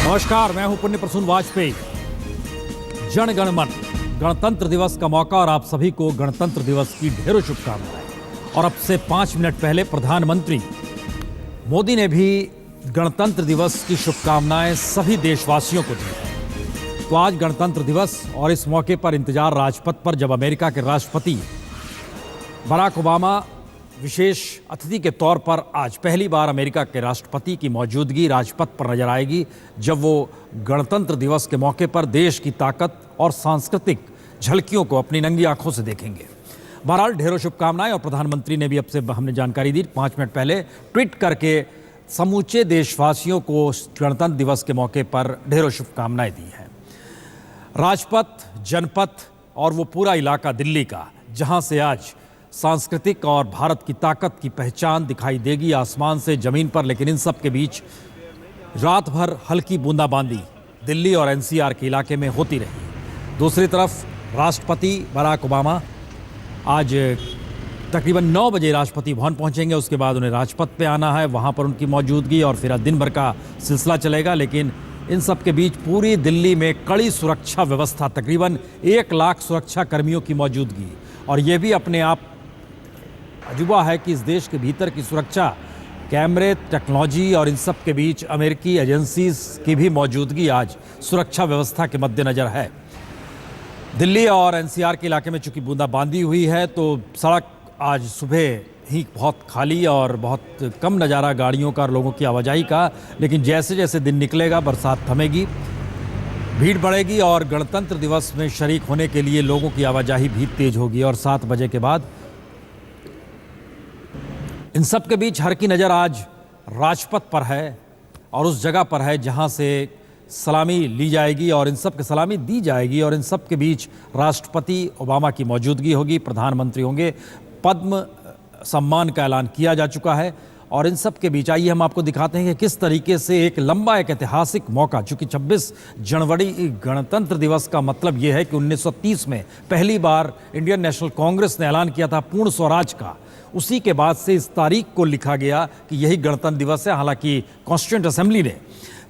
नमस्कार, मैं हूं पुण्य प्रसून वाजपेयी। जन गण मन गणतंत्र दिवस का मौका और आप सभी को गणतंत्र दिवस की ढेरों शुभकामनाएं। और अब से 5 मिनट पहले प्रधानमंत्री मोदी ने भी गणतंत्र दिवस की शुभकामनाएं सभी देशवासियों को दी। तो आज गणतंत्र दिवस और इस मौके पर इंतजार राजपथ पर, जब अमेरिका के राष्ट्रपति बराक ओबामा विशेष अतिथि के तौर पर आज पहली बार अमेरिका के राष्ट्रपति की मौजूदगी राजपथ पर नजर आएगी, जब वो गणतंत्र दिवस के मौके पर देश की ताकत और सांस्कृतिक झलकियों को अपनी नंगी आंखों से देखेंगे। बहरहाल ढेरों शुभकामनाएं। और प्रधानमंत्री ने भी अब से हमने जानकारी दी 5 मिनट पहले ट्वीट करके समूचे देशवासियों को गणतंत्र दिवस के मौके पर ढेरों शुभकामनाएं दी हैं। राजपथ, जनपथ और वो पूरा इलाका दिल्ली का, जहां से आज सांस्कृतिक और भारत की ताकत की पहचान दिखाई देगी आसमान से जमीन पर। लेकिन इन सब के बीच रात भर हल्की बूंदाबांदी दिल्ली और एनसीआर के इलाके में होती रही। दूसरी तरफ राष्ट्रपति बराक ओबामा आज तकरीबन 9 बजे राष्ट्रपति भवन पहुंचेंगे। उसके बाद उन्हें राजपथ पे आना है, वहां पर उनकी मौजूदगी और फिर दिन भर का सिलसिला चलेगा। लेकिन इन सब के बीच पूरी दिल्ली में कड़ी सुरक्षा व्यवस्था, तकरीबन 1 लाख सुरक्षा कर्मियों की मौजूदगी। और ये भी अपने आप अजूबा है कि इस देश के भीतर की सुरक्षा, कैमरे, टेक्नोलॉजी और इन सब के बीच अमेरिकी एजेंसीज की भी मौजूदगी आज सुरक्षा व्यवस्था के मद्देनजर है। दिल्ली और एनसीआर के इलाके में चूंकि बूंदाबांदी हुई है, तो सड़क आज सुबह ही बहुत खाली और बहुत कम नज़ारा गाड़ियों का और लोगों की आवाजाही का। लेकिन जैसे जैसे दिन निकलेगा, बरसात थमेगी, भीड़ बढ़ेगी और गणतंत्र दिवस में शरीक होने के लिए लोगों की आवाजाही भी तेज होगी। और 7 बजे के बाद इन सब के बीच हर की नज़र आज राजपथ पर है और उस जगह पर है जहां से सलामी ली जाएगी और इन सब की सलामी दी जाएगी। और इन सब के बीच राष्ट्रपति ओबामा की मौजूदगी होगी, प्रधानमंत्री होंगे, पद्म सम्मान का ऐलान किया जा चुका है। और इन सब के बीच आइए हम आपको दिखाते हैं कि किस तरीके से एक लंबा, एक ऐतिहासिक मौका, चूँकि 26 जनवरी गणतंत्र दिवस का मतलब ये है कि 1930 में पहली बार इंडियन नेशनल कांग्रेस ने ऐलान किया था पूर्ण स्वराज का। उसी के बाद से इस तारीख को लिखा गया कि यही गणतंत्र दिवस है। हालांकि कॉन्स्टिट्यूएंट असेंबली ने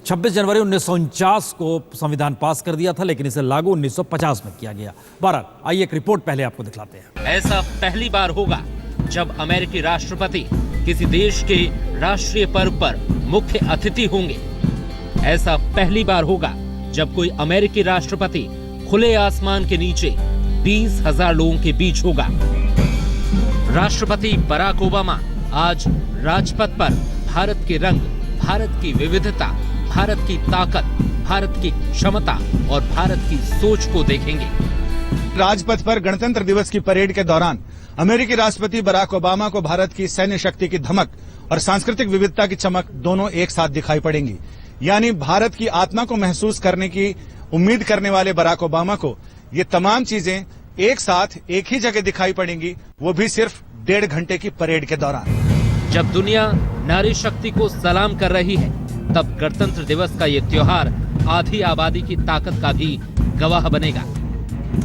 26 जनवरी 1949 को संविधान पास कर दिया था, लेकिन इसे लागू 1950 में किया गया। बहरहाल आइए एक रिपोर्ट पहले आपको दिखाते हैं। ऐसा पहली बार होगा जब अमेरिकी राष्ट्रपति किसी देश के राष्ट्रीय पर्व पर मुख्य अतिथि होंगे। ऐसा पहली बार होगा जब कोई अमेरिकी राष्ट्रपति खुले आसमान के नीचे 20,000 लोगों के बीच होगा। राष्ट्रपति बराक ओबामा आज राजपथ पर भारत के रंग, भारत की विविधता, भारत की ताकत, भारत की क्षमता और भारत की सोच को देखेंगे। राजपथ पर गणतंत्र दिवस की परेड के दौरान अमेरिकी राष्ट्रपति बराक ओबामा को भारत की सैन्य शक्ति की धमक और सांस्कृतिक विविधता की चमक दोनों एक साथ दिखाई पड़ेंगी। यानी भारत की आत्मा को महसूस करने की उम्मीद करने वाले बराक ओबामा को ये तमाम चीजें एक साथ एक ही जगह दिखाई पड़ेंगी, वो भी सिर्फ 1.5 घंटे की परेड के दौरान। जब दुनिया नारी शक्ति को सलाम कर रही है, तब गणतंत्र दिवस का ये त्योहार आधी आबादी की ताकत का भी गवाह बनेगा।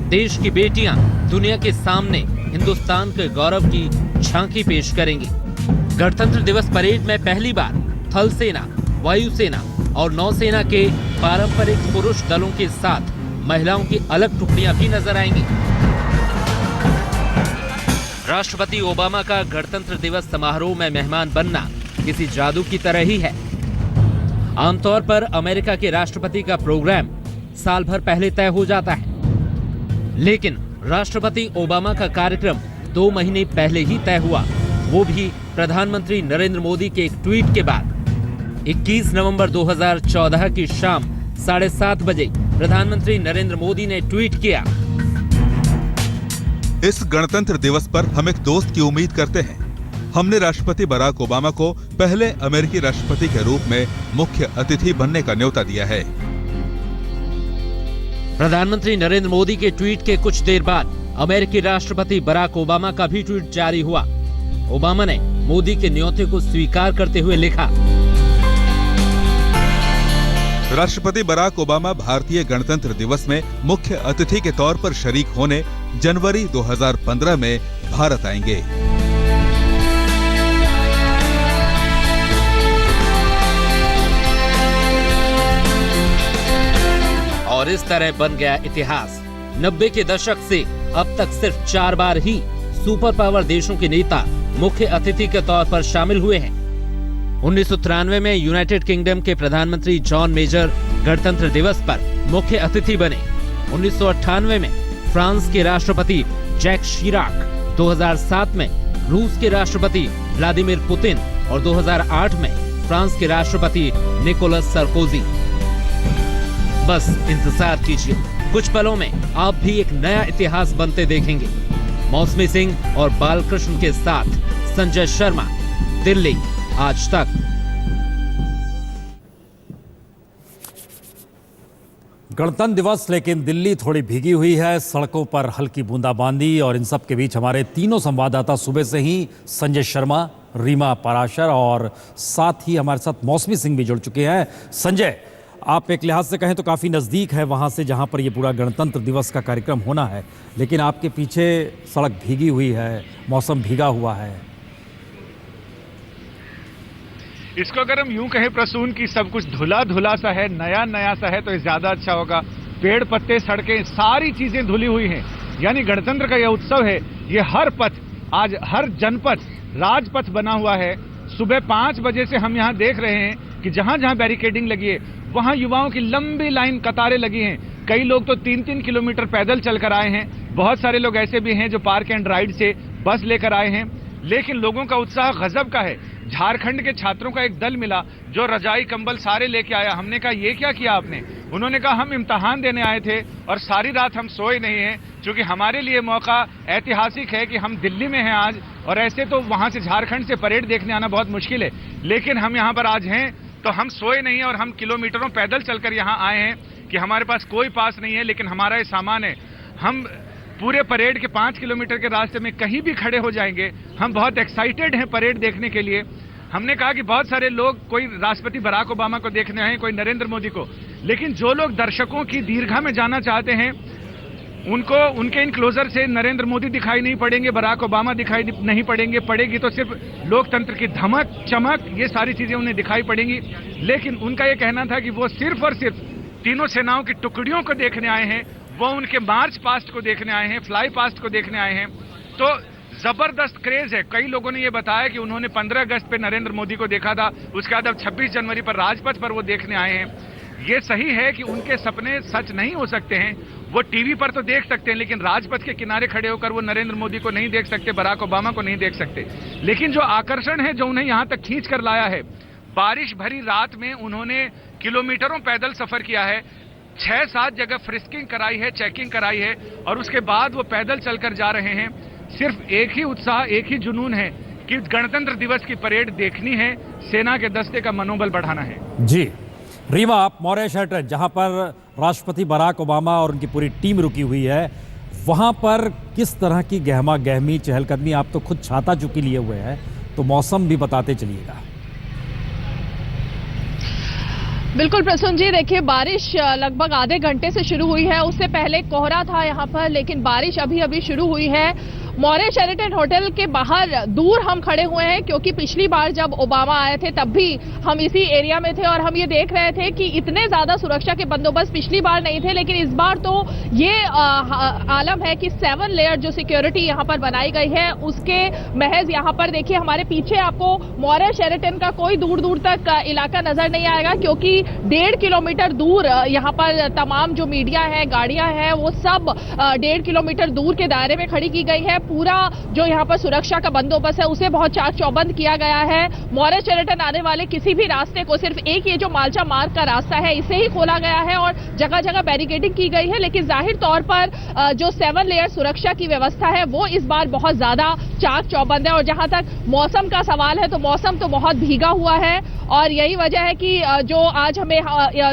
देश की बेटियां दुनिया के सामने हिंदुस्तान के गौरव की झांकी पेश करेंगी। गणतंत्र दिवस परेड में पहली बार थल सेना, वायुसेना और नौसेना के पारंपरिक पुरुष दलों के साथ महिलाओं की अलग टुकड़ियां भी नजर आएंगी। राष्ट्रपति ओबामा का गणतंत्र दिवस समारोह में मेहमान बनना किसी जादू की तरह ही है। आमतौर पर अमेरिका के राष्ट्रपति का प्रोग्राम साल भर पहले तय हो जाता है, लेकिन राष्ट्रपति ओबामा का कार्यक्रम 2 महीने पहले ही तय हुआ, वो भी प्रधानमंत्री नरेंद्र मोदी के एक ट्वीट के बाद। 21 नवंबर 2014 की शाम 7:30 बजे प्रधानमंत्री नरेंद्र मोदी ने ट्वीट किया, इस गणतंत्र दिवस पर हम एक दोस्त की उम्मीद करते हैं। हमने राष्ट्रपति बराक ओबामा को पहले अमेरिकी राष्ट्रपति के रूप में मुख्य अतिथि बनने का न्योता दिया है। प्रधानमंत्री नरेंद्र मोदी के ट्वीट के कुछ देर बाद अमेरिकी राष्ट्रपति बराक ओबामा का भी ट्वीट जारी हुआ। ओबामा ने मोदी के न्योते को स्वीकार करते हुए लिखा, राष्ट्रपति बराक ओबामा भारतीय गणतंत्र दिवस में मुख्य अतिथि के तौर पर शरीक होने जनवरी 2015 में भारत आएंगे। और इस तरह बन गया इतिहास। 90 के दशक से अब तक सिर्फ 4 बार ही सुपर पावर देशों के नेता मुख्य अतिथि के तौर पर शामिल हुए हैं। 1993 में यूनाइटेड किंगडम के प्रधानमंत्री जॉन मेजर गणतंत्र दिवस पर मुख्य अतिथि बने। 1998 में फ्रांस के राष्ट्रपति जैक शिराक, 2007 में रूस के राष्ट्रपति व्लादिमीर पुतिन और 2008 में फ्रांस के राष्ट्रपति निकोलस सरकोजी। बस इंतजार कीजिए, कुछ पलों में आप भी एक नया इतिहास बनते देखेंगे। मौसमी सिंह और बालकृष्ण के साथ संजय शर्मा, दिल्ली, आज तक। गणतंत्र दिवस, लेकिन दिल्ली थोड़ी भीगी हुई है, सड़कों पर हल्की बूंदाबांदी, और इन सब के बीच हमारे तीनों संवाददाता सुबह से ही संजय शर्मा, रीमा पराशर और साथ ही हमारे साथ मौसमी सिंह भी जुड़ चुके हैं। संजय, आप एक लिहाज से कहें तो काफ़ी नज़दीक है वहाँ से जहाँ पर ये पूरा गणतंत्र दिवस का कार्यक्रम होना है, लेकिन आपके पीछे सड़क भीगी हुई है, मौसम भीगा हुआ है। इसको अगर हम यूं कहें प्रसून की सब कुछ धुला धुला सा है, नया नया सा है, तो ये ज्यादा अच्छा होगा। पेड़ पत्ते, सड़कें, सारी चीजें धुली हुई हैं। यानी गणतंत्र का यह उत्सव है, ये हर पथ, आज हर जनपथ राजपथ बना हुआ है। सुबह 5 बजे से हम यहाँ देख रहे हैं कि जहां जहां बैरिकेडिंग लगी है वहां युवाओं की लंबी लाइन, कतारें लगी हैं। कई लोग तो 3-3 किलोमीटर पैदल चलकर आए हैं। बहुत सारे लोग ऐसे भी हैं जो पार्क एंड राइड से बस लेकर आए हैं। लेकिन लोगों का उत्साह गजब का है। झारखंड के छात्रों का एक दल मिला जो रजाई कंबल सारे लेके आया। हमने कहा ये क्या किया आपने? उन्होंने कहा हम इम्तिहान देने आए थे और सारी रात हम सोए नहीं हैं, क्योंकि हमारे लिए मौका ऐतिहासिक है कि हम दिल्ली में हैं आज, और ऐसे तो वहां से झारखंड से परेड देखने आना बहुत मुश्किल है, लेकिन हम यहाँ पर आज हैं तो हम सोए नहीं हैं और हम किलोमीटरों पैदल चलकर यहाँ आए हैं कि हमारे पास कोई पास नहीं है, लेकिन हमारा ये सामान है। हम पूरे परेड के 5 किलोमीटर के रास्ते में कहीं भी खड़े हो जाएंगे। हम बहुत एक्साइटेड हैं परेड देखने के लिए। हमने कहा कि बहुत सारे लोग, कोई राष्ट्रपति बराक ओबामा को देखने आए, कोई नरेंद्र मोदी को, लेकिन जो लोग दर्शकों की दीर्घा में जाना चाहते हैं उनको उनके इनक्लोजर से नरेंद्र मोदी दिखाई नहीं पड़ेंगे, बराक ओबामा दिखाई नहीं पड़ेंगे। पड़ेगी तो सिर्फ लोकतंत्र की धमक, चमक, ये सारी चीजें उन्हें दिखाई पड़ेंगी। लेकिन उनका ये कहना था कि वो सिर्फ और सिर्फ तीनों सेनाओं की टुकड़ियों को देखने आए हैं, वो उनके मार्च पास्ट को देखने आए हैं, फ्लाई पास्ट को देखने आए हैं। तो जबरदस्त क्रेज है। कई लोगों ने ये बताया कि उन्होंने 15 अगस्त पे नरेंद्र मोदी को देखा था, उसके बाद अब 26 जनवरी पर राजपथ पर वो देखने आए हैं। ये सही है कि उनके सपने सच नहीं हो सकते हैं। वो टीवी पर तो देख सकते हैं, लेकिन राजपथ के किनारे खड़े होकर वो नरेंद्र मोदी को नहीं देख सकते, बराक ओबामा को नहीं देख सकते। लेकिन जो आकर्षण है, जो उन्हें यहां तक खींच कर लाया है, बारिश भरी रात में उन्होंने किलोमीटरों पैदल सफर किया है, 6-7 जगह फ्रिस्किंग कराई है, चेकिंग कराई है, और उसके बाद वो पैदल चलकर जा रहे हैं। सिर्फ एक ही उत्साह, एक ही जुनून है कि गणतंत्र दिवस की परेड देखनी है, सेना के दस्ते का मनोबल बढ़ाना है। जी रीमा, आप मौर्य शेल्टर, जहां पर राष्ट्रपति बराक ओबामा और उनकी पूरी टीम रुकी हुई है, वहां पर किस तरह की गहमा गहमी, चहलकदमी? आप तो खुद छाता चुकी लिए हुए हैं, तो मौसम भी बताते चलिएगा। बिल्कुल प्रसून जी, देखिए बारिश लगभग आधे घंटे से शुरू हुई है। उससे पहले कोहरा था यहाँ पर, लेकिन बारिश अभी अभी शुरू हुई है। मौर्य शेरेटन होटल के बाहर दूर हम खड़े हुए हैं, क्योंकि पिछली बार जब ओबामा आए थे तब भी हम इसी एरिया में थे और हम ये देख रहे थे कि इतने ज्यादा सुरक्षा के बंदोबस्त पिछली बार नहीं थे, लेकिन इस बार तो ये आलम है कि 7 लेयर जो सिक्योरिटी यहाँ पर बनाई गई है, उसके महज यहाँ पर देखिए हमारे पीछे आपको मौर्य शेरेटन का कोई दूर दूर तक इलाका नजर नहीं आएगा, क्योंकि 1.5 किलोमीटर दूर यहाँ पर तमाम जो मीडिया है, गाड़ियां हैं, वो सब 1.5 किलोमीटर दूर के दायरे में खड़ी की गई है। पूरा जो यहाँ पर सुरक्षा का बंदोबस्त है उसे बहुत चाक चौबंद किया गया है। मौर्य शेरेटन आने वाले किसी भी रास्ते को, सिर्फ एक ये जो मालचा मार्ग का रास्ता है, इसे ही खोला गया है और जगह जगह बैरिकेडिंग की गई है। लेकिन जाहिर तौर पर जो 7 लेयर सुरक्षा की व्यवस्था है वो इस बार बहुत ज्यादा चाक चौबंद है। और जहां तक मौसम का सवाल है, तो मौसम तो बहुत भीगा हुआ है, और यही वजह है कि जो आज हमें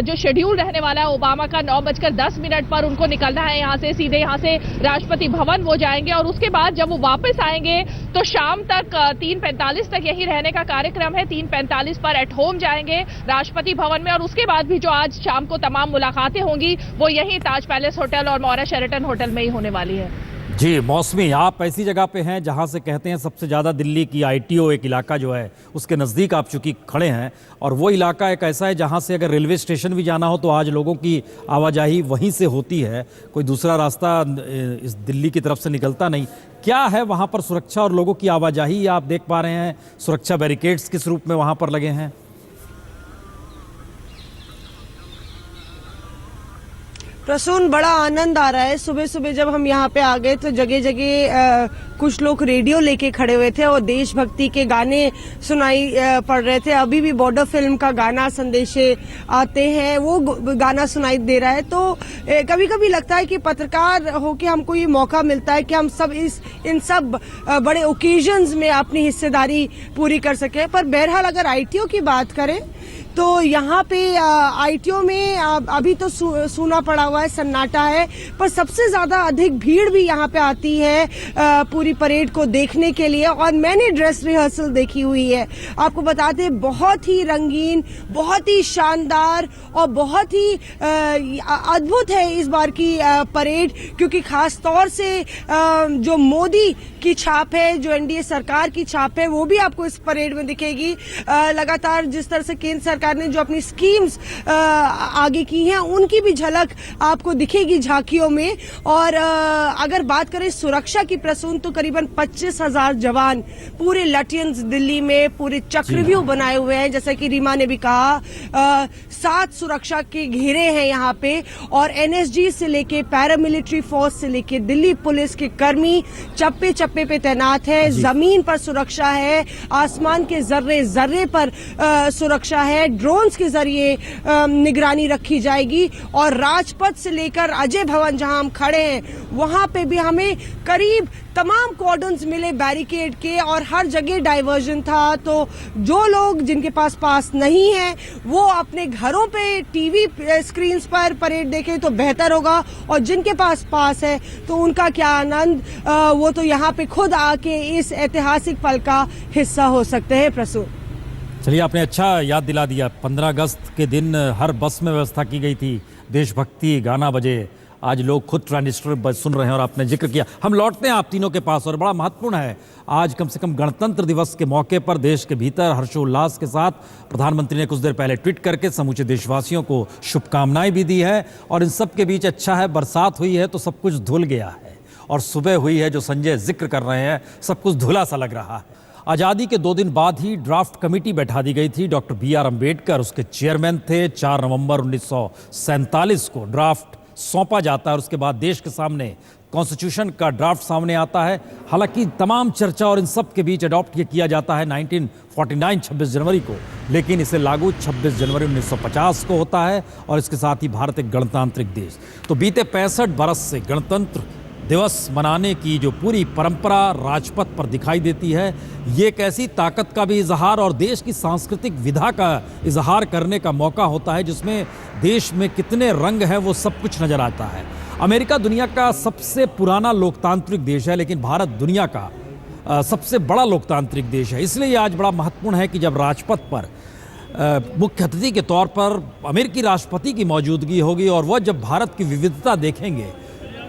जो शेड्यूल रहने वाला है ओबामा का 9:10 पर उनको निकलना है यहाँ से, सीधे यहाँ से राष्ट्रपति भवन वो जाएंगे, और उसके बाद जब वो वापस आएंगे तो शाम तक 3:45 तक यही रहने का कार्यक्रम है। 3:45 पर एट होम जाएंगे राष्ट्रपति भवन में, और उसके बाद भी जो आज शाम को तमाम मुलाकातें होंगी वो यही ताज पैलेस होटल और मौर्य शेरेटन होटल में ही होने वाली है। जी मौसमी, आप ऐसी जगह पे हैं जहां से कहते हैं सबसे ज़्यादा दिल्ली की आईटीओ एक इलाका जो है उसके नज़दीक आप चूंकि खड़े हैं, और वो इलाका एक ऐसा है जहां से अगर रेलवे स्टेशन भी जाना हो तो आज लोगों की आवाजाही वहीं से होती है, कोई दूसरा रास्ता इस दिल्ली की तरफ से निकलता नहीं। क्या है वहां पर सुरक्षा और लोगों की आवाजाही आप देख पा रहे हैं? सुरक्षा बैरिकेड्स किस रूप में वहां पर लगे हैं? प्रसून, बड़ा आनंद आ रहा है। सुबह सुबह जब हम यहाँ पे आ गए तो जगह जगह कुछ लोग रेडियो लेके खड़े हुए थे और देशभक्ति के गाने सुनाई पड़ रहे थे। अभी भी बॉर्डर फिल्म का गाना संदेशे आते हैं, वो गाना सुनाई दे रहा है। तो कभी कभी लगता है कि पत्रकार होके हमको ये मौका मिलता है कि हम सब इन सब बड़े ओकेजन्स में अपनी हिस्सेदारी पूरी कर सके। पर बहरहाल अगर आईटीओ की बात करें तो यहाँ पे आईटीओ में अभी तो सूना पड़ा हुआ है, सन्नाटा है, पर सबसे ज्यादा अधिक भीड़ भी यहाँ पे आती है पूरी परेड को देखने के लिए। और मैंने ड्रेस रिहर्सल देखी हुई है, आपको बताते हैं बहुत ही रंगीन, बहुत ही शानदार और बहुत ही अद्भुत है इस बार की परेड, क्योंकि खास तौर से जो मोदी की छाप है, जो एनडीए सरकार की छाप है, वो भी आपको इस परेड में दिखेगी। लगातार जिस तरह से केंद्र सरकार ने जो अपनी स्कीम्स आगे की हैं उनकी भी झलक आपको दिखेगी झांकियों में। और अगर बात करें सुरक्षा की प्रसून, तो करीबन 25,000 जवान पूरे लटियंस दिल्ली में पूरे चक्रव्यूह बनाए हुए हैं। जैसा कि रीमा ने भी कहा, 7 सुरक्षा के घेरे हैं यहाँ पे, और एनएसजी से लेके पैरामिलिट्री फोर्स से लेके दिल्ली पुलिस के कर्मी चप्पे चप्पे पे तैनात है। जमीन पर सुरक्षा है, आसमान के जर्रे जर्रे पर सुरक्षा है, ड्रोन्स के जरिए निगरानी रखी जाएगी। और राजपथ से लेकर अजय भवन जहां हम खड़े हैं वहां पे भी हमें करीब तमाम कॉर्डन्स मिले बैरिकेड के, और हर जगह डाइवर्जन था। तो जो लोग जिनके पास नहीं है वो अपने घरों पे टीवी स्क्रीन पर परेड देखें तो बेहतर होगा, और जिनके पास है तो उनका क्या आनंद, वो तो यहाँ पे खुद आके इस ऐतिहासिक पल का हिस्सा हो सकते हैं। प्रसून, चलिए, आपने अच्छा याद दिला दिया। 15 अगस्त के दिन हर बस में व्यवस्था की गई थी, देशभक्ति गाना बजे। आज लोग खुद ट्रांजिस्टर सुन रहे हैं और आपने जिक्र किया। हम लौटते हैं आप तीनों के पास, और बड़ा महत्वपूर्ण है आज कम से कम गणतंत्र दिवस के मौके पर देश के भीतर हर्षोल्लास के साथ प्रधानमंत्री ने कुछ देर पहले ट्वीट करके समूचे देशवासियों को शुभकामनाएं भी दी है। और इन सब के बीच अच्छा है, बरसात हुई है तो सब कुछ धुल गया है, और सुबह हुई है जो संजय जिक्र कर रहे हैं, सब कुछ धुला सा लग रहा है। आज़ादी के 2 दिन बाद ही ड्राफ्ट कमेटी बैठा दी गई थी। डॉक्टर BR अम्बेडकर उसके चेयरमैन थे। 4 नवंबर 1947 को ड्राफ्ट सौंपा जाता है, और उसके बाद देश के सामने कॉन्स्टिट्यूशन का ड्राफ्ट सामने आता है। हालांकि तमाम चर्चा और इन सब के बीच अडॉप्ट ये किया जाता है 1949 26 जनवरी को, लेकिन इसे लागू 26 जनवरी 1950 को होता है, और इसके साथ ही भारत एक गणतांत्रिक देश। तो बीते 65 बरस से गणतंत्र दिवस मनाने की जो पूरी परंपरा राजपथ पर दिखाई देती है, ये एक ऐसी ताकत का भी इजहार और देश की सांस्कृतिक विधा का इजहार करने का मौका होता है, जिसमें देश में कितने रंग हैं वो सब कुछ नजर आता है। अमेरिका दुनिया का सबसे पुराना लोकतांत्रिक देश है, लेकिन भारत दुनिया का सबसे बड़ा लोकतांत्रिक देश है। इसलिए आज बड़ा महत्वपूर्ण है कि जब राजपथ पर मुख्य अतिथि के तौर पर अमेरिकी राष्ट्रपति की मौजूदगी होगी, और वह जब भारत की विविधता देखेंगे।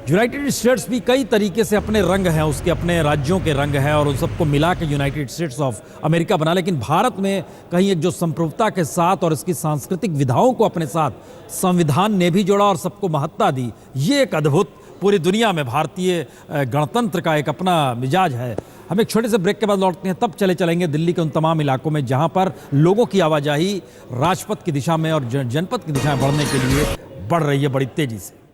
यूनाइटेड स्टेट्स भी कई तरीके से अपने रंग हैं, उसके अपने राज्यों के रंग हैं, और उन सबको मिला के यूनाइटेड स्टेट्स ऑफ अमेरिका बना। लेकिन भारत में कहीं एक जो संप्रभुता के साथ और इसकी सांस्कृतिक विधाओं को अपने साथ संविधान ने भी जोड़ा और सबको महत्ता दी। ये एक अद्भुत, पूरी दुनिया में भारतीय गणतंत्र का एक अपना मिजाज है। हम एक छोटे से ब्रेक के बाद लौटते हैं, तब चलेंगे दिल्ली के उन तमाम इलाकों में जहां पर लोगों की आवाजाही राजपथ की दिशा में और जनपद की दिशा में बढ़ने के लिए बढ़ रही है बड़ी तेजी से।